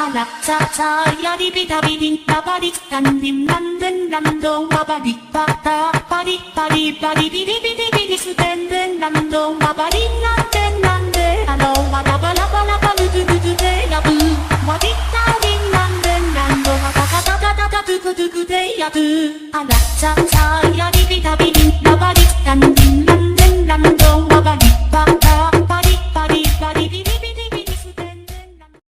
あらささやりびたびりんたばりたんりんなんでんなんどんばばりばたパリパリパリビリビリビリスてんでんなんどんばばりなんでんなんでわらばらばらばるぐぐぐでやぶわりたりんなんでんなんどわたたたたたたトゥクトゥクでやぶあらささやり